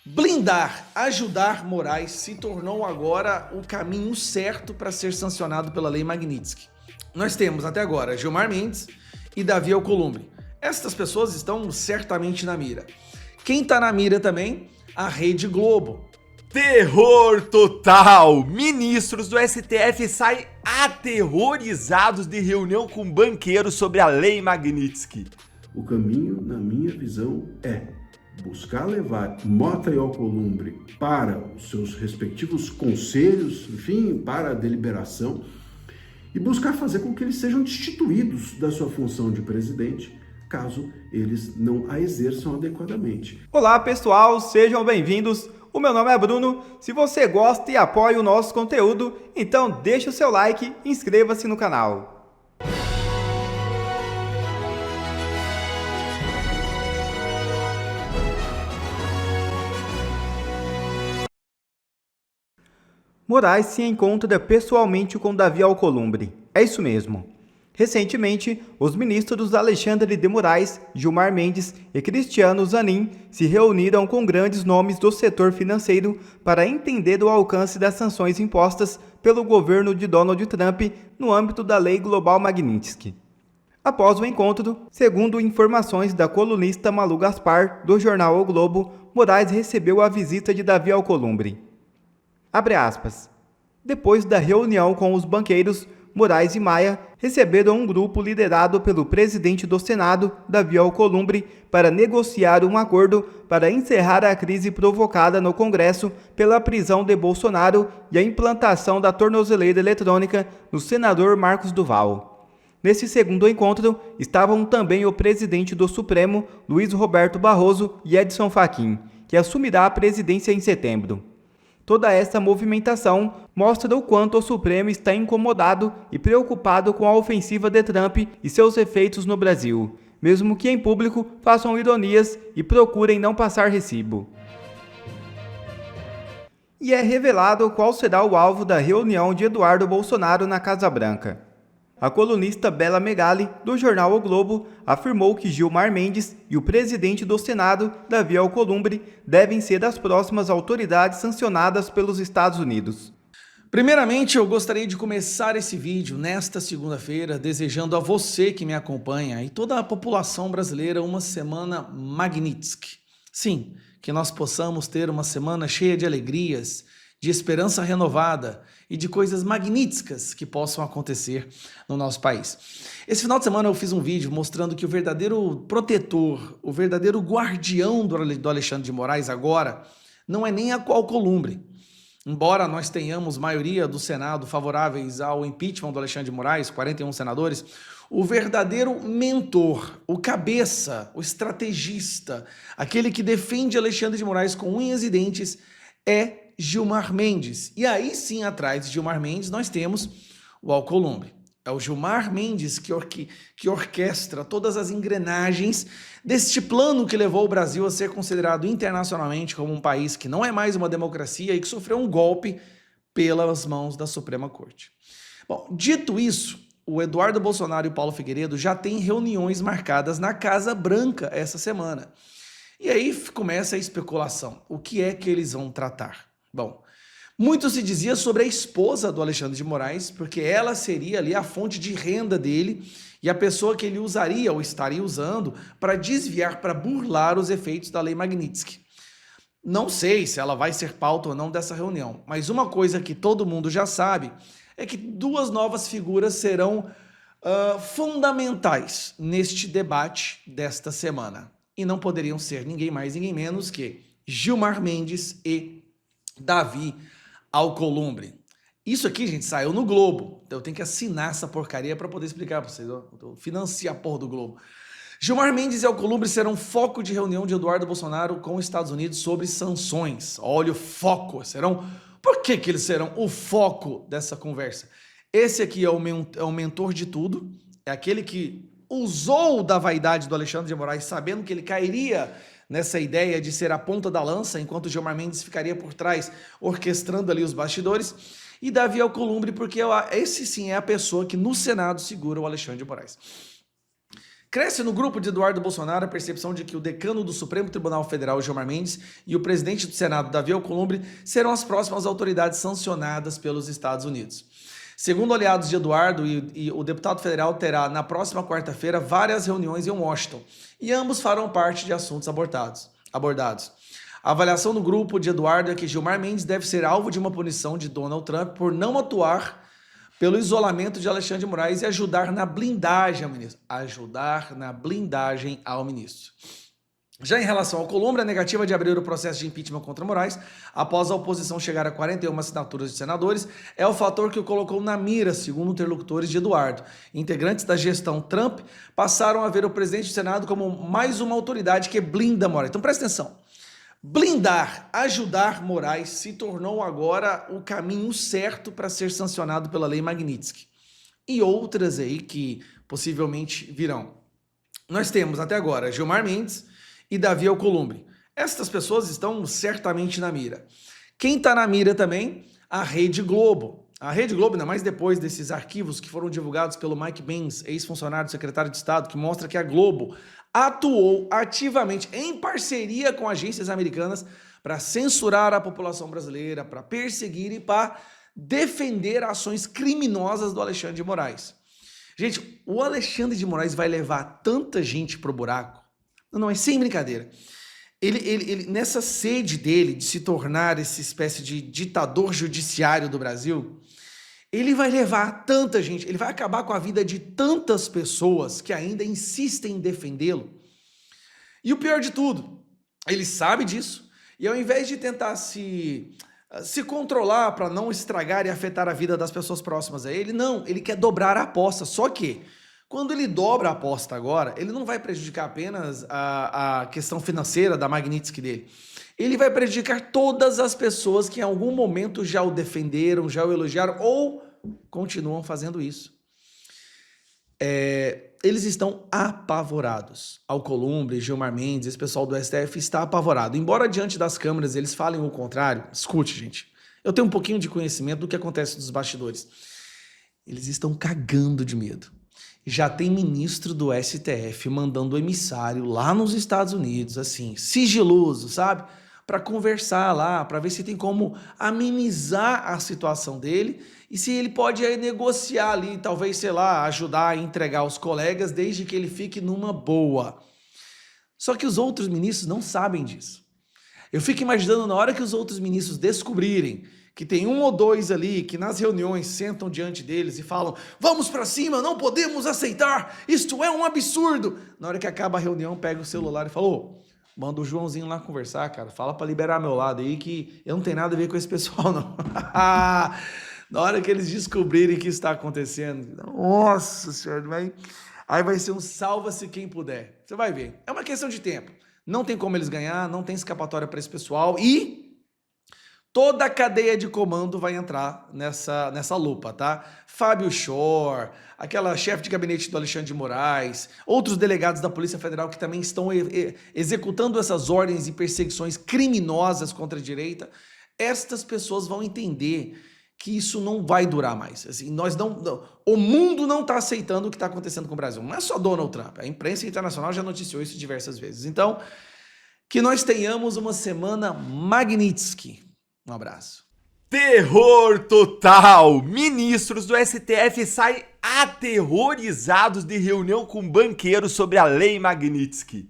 Blindar, ajudar Moraes se tornou agora o caminho certo para ser sancionado pela Lei Magnitsky. Nós temos até agora Gilmar Mendes e Davi Alcolumbre. Estas pessoas estão certamente na mira. Quem está na mira também? A Rede Globo. Terror total! Ministros do STF saem aterrorizados de reunião com banqueiros sobre a Lei Magnitsky. O caminho, na minha visão, é buscar levar Mota e Alcolumbre para os seus respectivos conselhos, enfim, para a deliberação, e buscar fazer com que eles sejam destituídos da sua função de presidente, caso eles não a exerçam adequadamente. Olá pessoal, sejam bem-vindos. O meu nome é Bruno. Se você gosta e apoia o nosso conteúdo, então deixa o seu like e inscreva-se no canal. Moraes se encontra pessoalmente com Davi Alcolumbre. É isso mesmo. Recentemente, os ministros Alexandre de Moraes, Gilmar Mendes e Cristiano Zanin se reuniram com grandes nomes do setor financeiro para entender o alcance das sanções impostas pelo governo de Donald Trump no âmbito da Lei Global Magnitsky. Após o encontro, segundo informações da colunista Malu Gaspar, do jornal O Globo, Moraes recebeu a visita de Davi Alcolumbre. Abre aspas. Depois da reunião com os banqueiros, Moraes e Maia receberam um grupo liderado pelo presidente do Senado, Davi Alcolumbre, para negociar um acordo para encerrar a crise provocada no Congresso pela prisão de Bolsonaro e a implantação da tornozeleira eletrônica no senador Marcos Duval. Nesse segundo encontro, estavam também o presidente do Supremo, Luiz Roberto Barroso, e Edson Fachin, que assumirá a presidência em setembro. Toda essa movimentação mostra o quanto o Supremo está incomodado e preocupado com a ofensiva de Trump e seus efeitos no Brasil, mesmo que em público façam ironias e procurem não passar recibo. E é revelado qual será o alvo da reunião de Eduardo Bolsonaro na Casa Branca. A colunista Bela Megali, do jornal O Globo, afirmou que Gilmar Mendes e o presidente do Senado, Davi Alcolumbre, devem ser as próximas autoridades sancionadas pelos Estados Unidos. Primeiramente, eu gostaria de começar esse vídeo nesta segunda-feira desejando a você que me acompanha e toda a população brasileira uma semana Magnitsky. Sim, que nós possamos ter uma semana cheia de alegrias, de esperança renovada e de coisas magníficas que possam acontecer no nosso país. Esse final de semana eu fiz um vídeo mostrando que o verdadeiro protetor, o verdadeiro guardião do Alexandre de Moraes agora não é nem a Alcolumbre. Embora nós tenhamos maioria do Senado favoráveis ao impeachment do Alexandre de Moraes, 41 senadores, o verdadeiro mentor, o cabeça, o estrategista, aquele que defende Alexandre de Moraes com unhas e dentes é Gilmar Mendes. E aí sim, atrás de Gilmar Mendes, nós temos o Alcolumbre. É o Gilmar Mendes que orquestra todas as engrenagens deste plano que levou o Brasil a ser considerado internacionalmente como um país que não é mais uma democracia e que sofreu um golpe pelas mãos da Suprema Corte. Bom, dito isso, o Eduardo Bolsonaro e o Paulo Figueiredo já têm reuniões marcadas na Casa Branca essa semana. E aí começa a especulação. O que é que eles vão tratar? Bom, muito se dizia sobre a esposa do Alexandre de Moraes, porque ela seria ali a fonte de renda dele e a pessoa que ele usaria ou estaria usando para desviar, para burlar os efeitos da Lei Magnitsky. Não sei se ela vai ser pauta ou não dessa reunião, mas uma coisa que todo mundo já sabe é que duas novas figuras serão fundamentais neste debate desta semana. E não poderiam ser ninguém mais, ninguém menos que Gilmar Mendes e Davi Alcolumbre. Isso aqui, gente, saiu no Globo. Então eu tenho que assinar essa porcaria para poder explicar para vocês. Eu financio a porra do Globo. Gilmar Mendes e Alcolumbre serão foco de reunião de Eduardo Bolsonaro com os Estados Unidos sobre sanções. Olha o foco. Por que eles serão o foco dessa conversa? Esse aqui é o mentor de tudo. É aquele que usou da vaidade do Alexandre de Moraes, sabendo que ele cairia nessa ideia de ser a ponta da lança, enquanto Gilmar Mendes ficaria por trás, orquestrando ali os bastidores, e Davi Alcolumbre, porque esse sim é a pessoa que no Senado segura o Alexandre de Moraes. Cresce no grupo de Eduardo Bolsonaro a percepção de que o decano do Supremo Tribunal Federal, Gilmar Mendes, e o presidente do Senado, Davi Alcolumbre, serão as próximas autoridades sancionadas pelos Estados Unidos. Segundo aliados de Eduardo, o deputado federal terá, na próxima quarta-feira, várias reuniões em Washington, e ambos farão parte de assuntos abordados. A avaliação do grupo de Eduardo é que Gilmar Mendes deve ser alvo de uma punição de Donald Trump por não atuar pelo isolamento de Alexandre de Moraes e ajudar na blindagem ao ministro. Já em relação ao Alcolumbre, a negativa de abrir o processo de impeachment contra Moraes, após a oposição chegar a 41 assinaturas de senadores, é o fator que o colocou na mira, segundo interlocutores de Eduardo. Integrantes da gestão Trump passaram a ver o presidente do Senado como mais uma autoridade que blinda Moraes. Então presta atenção. Blindar, ajudar Moraes se tornou agora o caminho certo para ser sancionado pela Lei Magnitsky. E outras aí que possivelmente virão. Nós temos até agora Gilmar Mendes e Davi Alcolumbre. Estas pessoas estão certamente na mira. Quem está na mira também? A Rede Globo. A Rede Globo, ainda mais depois desses arquivos que foram divulgados pelo Mike Pence, ex-funcionário do secretário de Estado, que mostra que a Globo atuou ativamente em parceria com agências americanas para censurar a população brasileira, para perseguir e para defender ações criminosas do Alexandre de Moraes. Gente, o Alexandre de Moraes vai levar tanta gente pro buraco. Não, é sem brincadeira. Ele, nessa sede dele de se tornar essa espécie de ditador judiciário do Brasil, ele vai levar tanta gente, ele vai acabar com a vida de tantas pessoas que ainda insistem em defendê-lo. E o pior de tudo, ele sabe disso, e ao invés de tentar se controlar para não estragar e afetar a vida das pessoas próximas a ele, não, ele quer dobrar a aposta. Só que, quando ele dobra a aposta agora, ele não vai prejudicar apenas a questão financeira da Magnitsky dele. Ele vai prejudicar todas as pessoas que em algum momento já o defenderam, já o elogiaram ou continuam fazendo isso. Eles estão apavorados. Alcolumbre, Gilmar Mendes, esse pessoal do STF está apavorado. Embora diante das câmeras eles falem o contrário, escute, gente, eu tenho um pouquinho de conhecimento do que acontece nos bastidores. Eles estão cagando de medo. Já tem ministro do STF mandando emissário lá nos Estados Unidos, assim, sigiloso, sabe? Para conversar lá, para ver se tem como amenizar a situação dele e se ele pode aí negociar ali, talvez, sei lá, ajudar a entregar os colegas desde que ele fique numa boa. Só que os outros ministros não sabem disso. Eu fico imaginando na hora que os outros ministros descobrirem que tem um ou dois ali que nas reuniões sentam diante deles e falam: vamos para cima, não podemos aceitar, isto é um absurdo. Na hora que acaba a reunião, pega o celular e fala: ô, manda o Joãozinho lá conversar, cara, fala para liberar meu lado aí que eu não tenho nada a ver com esse pessoal, não. Na hora que eles descobrirem o que está acontecendo, nossa senhora, aí vai ser um salva-se quem puder. Você vai ver, é uma questão de tempo. Não tem como eles ganhar, não tem escapatória para esse pessoal e toda a cadeia de comando vai entrar nessa lupa, tá? Fábio Shor, aquela chefe de gabinete do Alexandre de Moraes, outros delegados da Polícia Federal que também estão executando essas ordens e perseguições criminosas contra a direita. Estas pessoas vão entender que isso não vai durar mais. Assim, o mundo não está aceitando o que está acontecendo com o Brasil. Não é só Donald Trump. A imprensa internacional já noticiou isso diversas vezes. Então, que nós tenhamos uma semana Magnitsky. Um abraço. Terror total! Ministros do STF saem aterrorizados de reunião com banqueiros sobre a Lei Magnitsky.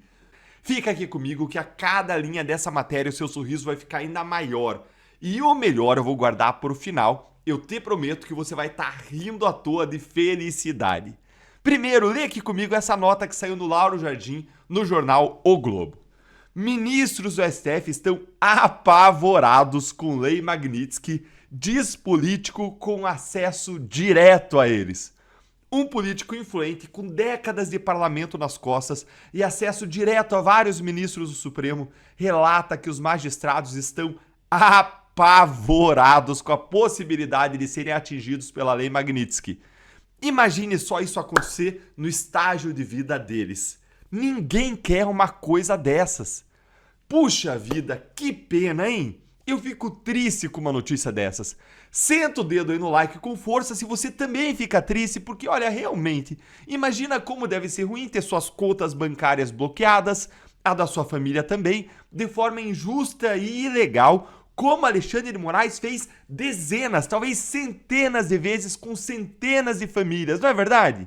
Fica aqui comigo que a cada linha dessa matéria o seu sorriso vai ficar ainda maior. E o melhor eu vou guardar para o final. Eu te prometo que você vai estar rindo à toa de felicidade. Primeiro, lê aqui comigo essa nota que saiu do Lauro Jardim no jornal O Globo. Ministros do STF estão apavorados com Lei Magnitsky, diz político com acesso direto a eles. Um político influente com décadas de parlamento nas costas e acesso direto a vários ministros do Supremo relata que os magistrados estão apavorados com a possibilidade de serem atingidos pela Lei Magnitsky. Imagine só isso acontecer no estágio de vida deles. Ninguém quer uma coisa dessas. Puxa vida, que pena, hein? Eu fico triste com uma notícia dessas. Senta o dedo aí no like com força se você também fica triste, porque olha, realmente, imagina como deve ser ruim ter suas contas bancárias bloqueadas, a da sua família também, de forma injusta e ilegal, como Alexandre de Moraes fez dezenas, talvez centenas de vezes com centenas de famílias, não é verdade?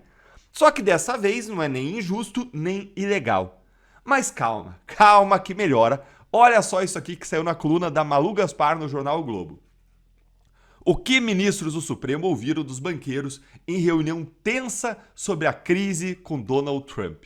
Só que dessa vez não é nem injusto nem ilegal. Mas calma, calma que melhora. Olha só isso aqui que saiu na coluna da Malu Gaspar no jornal o Globo. O que ministros do Supremo ouviram dos banqueiros em reunião tensa sobre a crise com Donald Trump?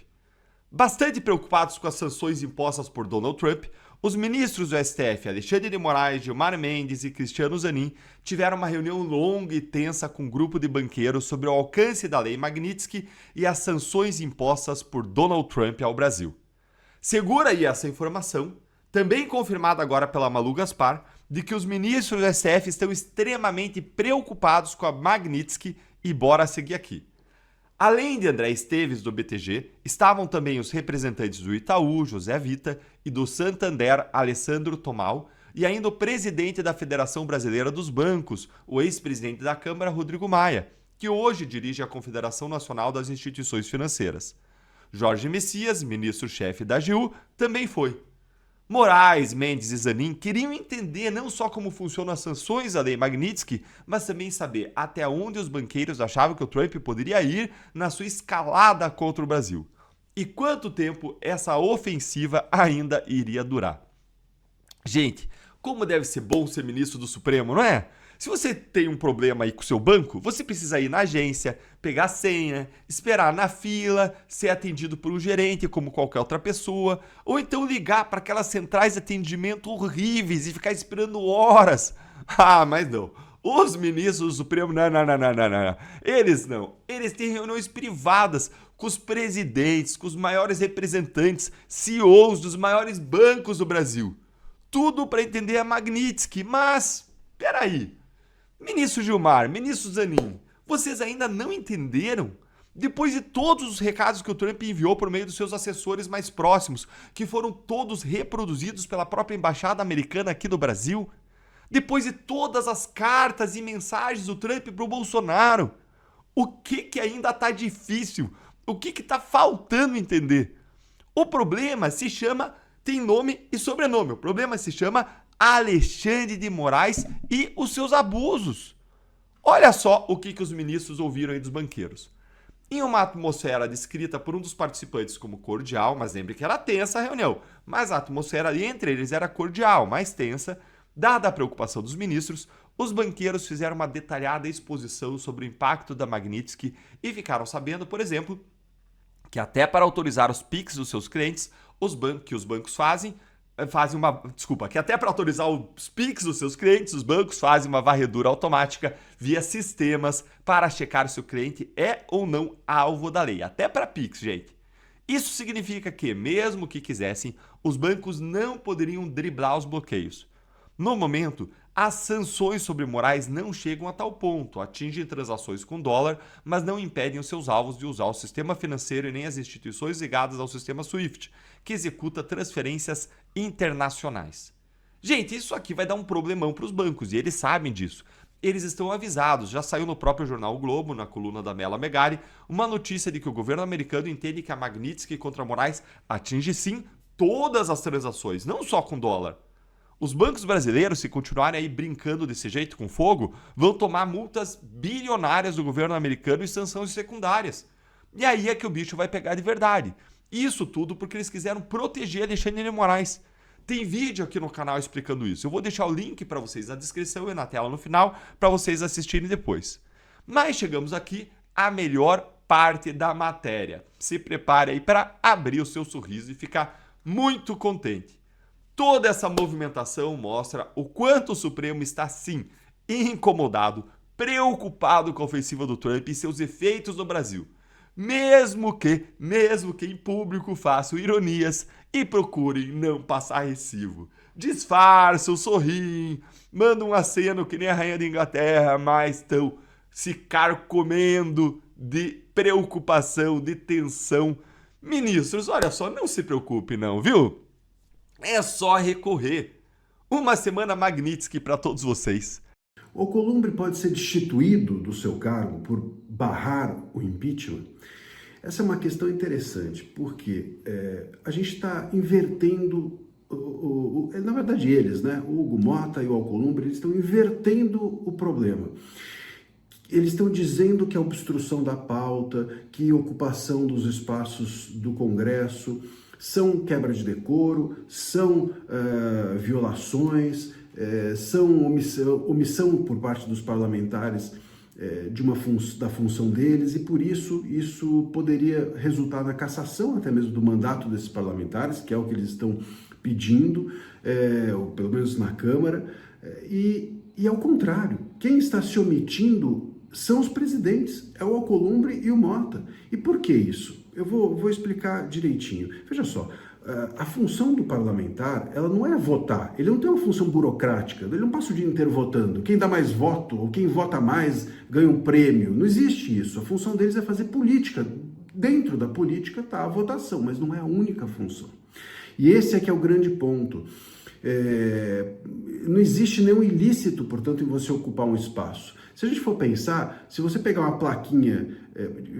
Bastante preocupados com as sanções impostas por Donald Trump, os ministros do STF, Alexandre de Moraes, Gilmar Mendes e Cristiano Zanin, tiveram uma reunião longa e tensa com um grupo de banqueiros sobre o alcance da Lei Magnitsky e as sanções impostas por Donald Trump ao Brasil. Segura aí essa informação, também confirmada agora pela Malu Gaspar, de que os ministros do STF estão extremamente preocupados com a Magnitsky e bora seguir aqui. Além de André Esteves, do BTG, estavam também os representantes do Itaú, José Vita, e do Santander, Alessandro Tomal, e ainda o presidente da Federação Brasileira dos Bancos, o ex-presidente da Câmara, Rodrigo Maia, que hoje dirige a Confederação Nacional das Instituições Financeiras. Jorge Messias, ministro-chefe da AGU, também foi. Moraes, Mendes e Zanin queriam entender não só como funcionam as sanções da Lei Magnitsky, mas também saber até onde os banqueiros achavam que o Trump poderia ir na sua escalada contra o Brasil. E quanto tempo essa ofensiva ainda iria durar. Gente, como deve ser bom ser ministro do Supremo, não é? Se você tem um problema aí com o seu banco, você precisa ir na agência, pegar a senha, esperar na fila, ser atendido por um gerente como qualquer outra pessoa, ou então ligar para aquelas centrais de atendimento horríveis e ficar esperando horas. Ah, mas não. Os ministros do Supremo, não. Eles não. Eles têm reuniões privadas com os presidentes, com os maiores representantes, CEOs dos maiores bancos do Brasil. Tudo para entender a Magnitsky, mas peraí. Ministro Gilmar, ministro Zanin, vocês ainda não entenderam? Depois de todos os recados que o Trump enviou por meio dos seus assessores mais próximos, que foram todos reproduzidos pela própria embaixada americana aqui no Brasil, depois de todas as cartas e mensagens do Trump para o Bolsonaro, o que ainda está difícil? O que está faltando entender? O problema se chama, tem nome e sobrenome, o problema se chama Alexandre de Moraes e os seus abusos. Olha só o que os ministros ouviram aí dos banqueiros. Em uma atmosfera descrita por um dos participantes como cordial, mas lembre que era tensa a reunião, mas a atmosfera ali entre eles era cordial, mais tensa, dada a preocupação dos ministros, os banqueiros fizeram uma detalhada exposição sobre o impacto da Magnitsky e ficaram sabendo, por exemplo, que até para autorizar os PIX dos seus clientes, que os bancos que até para autorizar os PIX dos seus clientes, os bancos fazem uma varredura automática via sistemas para checar se o cliente é ou não alvo da lei. Até para PIX, gente. Isso significa que, mesmo que quisessem, os bancos não poderiam driblar os bloqueios. No momento, as sanções sobre Moraes não chegam a tal ponto, atingem transações com dólar, mas não impedem os seus alvos de usar o sistema financeiro e nem as instituições ligadas ao sistema SWIFT, que executa transferências internacionais. Gente, isso aqui vai dar um problemão para os bancos e eles sabem disso. Eles estão avisados, já saiu no próprio jornal o Globo, na coluna da Mela Megari, uma notícia de que o governo americano entende que a Magnitsky contra Moraes atinge sim todas as transações, não só com dólar. Os bancos brasileiros, se continuarem aí brincando desse jeito com fogo, vão tomar multas bilionárias do governo americano e sanções secundárias. E aí é que o bicho vai pegar de verdade. Isso tudo porque eles quiseram proteger Alexandre de Moraes. Tem vídeo aqui no canal explicando isso. Eu vou deixar o link para vocês na descrição e na tela no final para vocês assistirem depois. Mas chegamos aqui à melhor parte da matéria. Se prepare aí para abrir o seu sorriso e ficar muito contente. Toda essa movimentação mostra o quanto o Supremo está, sim, incomodado, preocupado com a ofensiva do Trump e seus efeitos no Brasil. Mesmo que em público façam ironias e procurem não passar recibo. Disfarçam, sorriem, mandam um aceno que nem a rainha da Inglaterra, mas estão se carcomendo de preocupação, de tensão. Ministros, olha só, não se preocupe não, viu? É só recorrer. Uma semana Magnitsky para todos vocês. O Alcolumbre pode ser destituído do seu cargo por barrar o impeachment? Essa é uma questão interessante, porque a gente está invertendo, na verdade eles, né? O Hugo Motta e o Alcolumbre, eles estão invertendo o problema. Eles estão dizendo que a obstrução da pauta, que a ocupação dos espaços do Congresso são quebra de decoro, são violações, são omissão por parte dos parlamentares da função deles, e por isso poderia resultar na cassação até mesmo do mandato desses parlamentares, que é o que eles estão pedindo, ou pelo menos na Câmara, e ao contrário, quem está se omitindo são os presidentes, é o Alcolumbre e o Motta. E por que isso? Eu vou explicar direitinho. Veja só, a função do parlamentar, ela não é votar, ele não tem uma função burocrática, ele não passa o dia inteiro votando, quem dá mais voto ou quem vota mais ganha um prêmio, não existe isso. A função deles é fazer política, dentro da política está a votação, mas não é a única função. E esse é que é o grande ponto. Não existe nenhum ilícito, portanto, em você ocupar um espaço. Se a gente for pensar, se você pegar uma plaquinha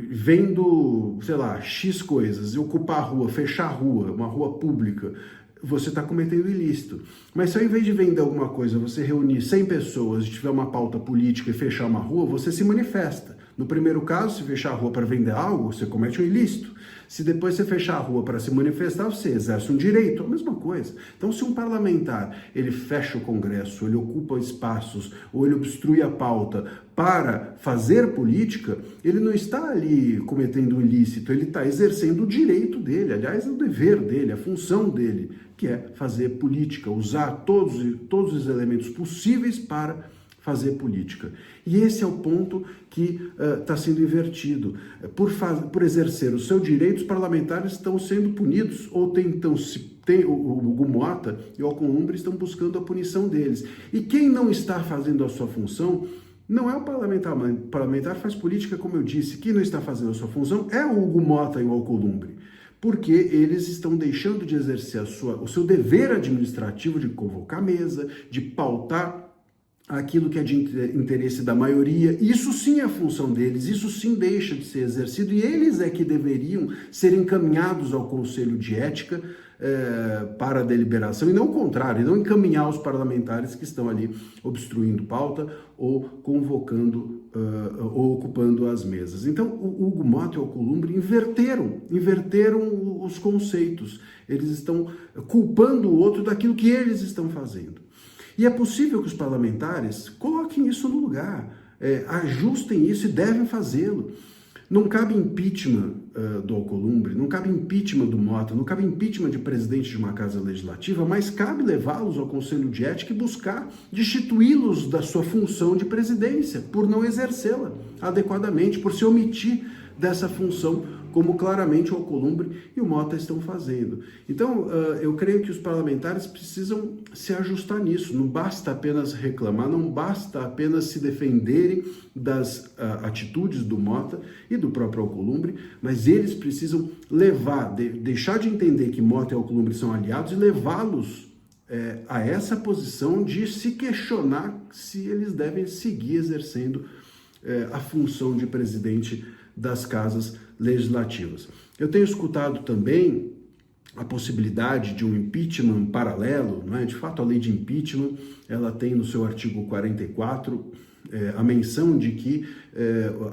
vendo, sei lá, X coisas e ocupar a rua, fechar a rua, uma rua pública, você está cometendo ilícito. Mas se ao invés de vender alguma coisa, você reunir 100 pessoas e tiver uma pauta política e fechar uma rua, você se manifesta. No primeiro caso, se fechar a rua para vender algo, você comete um ilícito. Se depois você fechar a rua para se manifestar, você exerce um direito, a mesma coisa. Então, se um parlamentar, ele fecha o Congresso, ele ocupa espaços, ou ele obstrui a pauta para fazer política, ele não está ali cometendo um ilícito, ele está exercendo o direito dele, aliás, é o dever dele, a função dele, que é fazer política, usar todos os elementos possíveis para fazer política. E esse é o ponto que está sendo invertido. Por exercer o seu direito, os parlamentares estão sendo punidos, ou o Hugo Motta e o Alcolumbre estão buscando a punição deles. E quem não está fazendo a sua função não é o parlamentar. O parlamentar faz política, como eu disse. Quem não está fazendo a sua função é o Hugo Motta e o Alcolumbre, porque eles estão deixando de exercer o seu dever administrativo de convocar a mesa, de pautar aquilo que é de interesse da maioria. Isso sim é a função deles, isso sim deixa de ser exercido, e eles é que deveriam ser encaminhados ao Conselho de Ética para a deliberação, e não o contrário, e não encaminhar os parlamentares que estão ali obstruindo pauta ou convocando ou ocupando as mesas. Então, o Hugo Motta e o Alcolumbre inverteram os conceitos. Eles estão culpando o outro daquilo que eles estão fazendo. E é possível que os parlamentares coloquem isso no lugar, ajustem isso, e devem fazê-lo. Não cabe impeachment do Alcolumbre, não cabe impeachment do Motta, não cabe impeachment de presidente de uma casa legislativa, mas cabe levá-los ao Conselho de Ética e buscar destituí-los da sua função de presidência, por não exercê-la adequadamente, por se omitir dessa função, como claramente o Alcolumbre e o Motta estão fazendo. Então, eu creio que os parlamentares precisam se ajustar nisso. Não basta apenas reclamar, não basta apenas se defenderem das atitudes do Motta e do próprio Alcolumbre, mas eles precisam deixar de entender que Motta e Alcolumbre são aliados e levá-los a essa posição de se questionar se eles devem seguir exercendo a função de presidente das casas legislativas. Eu tenho escutado também a possibilidade de um impeachment paralelo, não é? De fato, a lei de impeachment, ela tem no seu artigo 44 a menção de que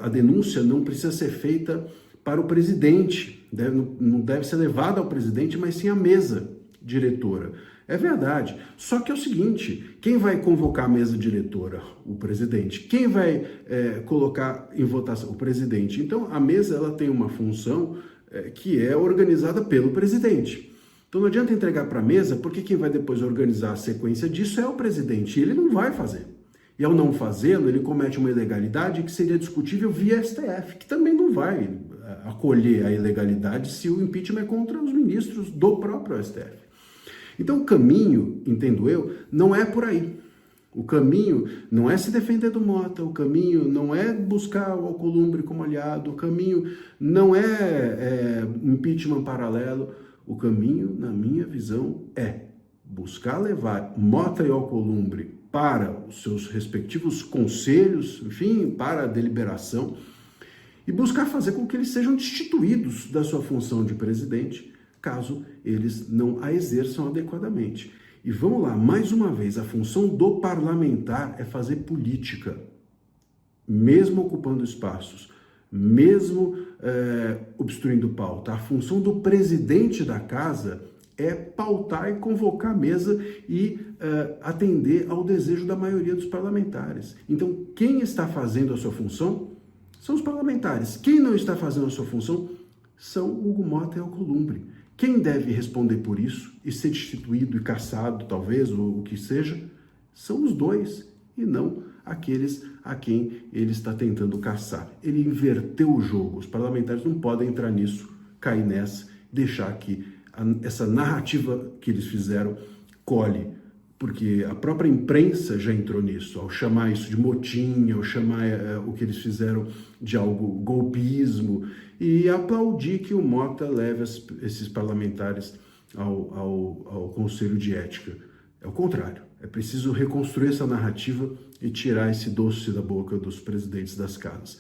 a denúncia não precisa ser feita para o presidente, não deve ser levada ao presidente, mas sim à mesa diretora. É verdade. Só que é o seguinte, quem vai convocar a mesa diretora? O presidente. Quem vai colocar em votação? O presidente. Então, a mesa ela tem uma função que é organizada pelo presidente. Então, não adianta entregar para a mesa, porque quem vai depois organizar a sequência disso é o presidente. E ele não vai fazer. E ao não fazê-lo, ele comete uma ilegalidade que seria discutível via STF, que também não vai acolher a ilegalidade se o impeachment é contra os ministros do próprio STF. Então o caminho, entendo eu, não é por aí. O caminho não é se defender do Motta, o caminho não é buscar o Alcolumbre como aliado, o caminho não é impeachment paralelo. O caminho, na minha visão, é buscar levar Mota e Alcolumbre para os seus respectivos conselhos, enfim, para a deliberação, e buscar fazer com que eles sejam destituídos da sua função de presidente, caso eles não a exerçam adequadamente. E vamos lá, mais uma vez, a função do parlamentar é fazer política, mesmo ocupando espaços, mesmo obstruindo pauta. A função do presidente da casa é pautar e convocar a mesa e atender ao desejo da maioria dos parlamentares. Então, quem está fazendo a sua função são os parlamentares. Quem não está fazendo a sua função são Hugo Mota e Alcolumbre. Quem deve responder por isso e ser destituído e cassado, talvez, ou o que seja, são os dois, e não aqueles a quem ele está tentando caçar. Ele inverteu o jogo. Os parlamentares não podem entrar nisso, cair nessa, deixar que essa narrativa que eles fizeram colhe, porque a própria imprensa já entrou nisso, ao chamar isso de motim, ao chamar o que eles fizeram de algo golpismo, e aplaudir que o Mota leve esses parlamentares ao Conselho de Ética. É o contrário, é preciso reconstruir essa narrativa e tirar esse doce da boca dos presidentes das casas.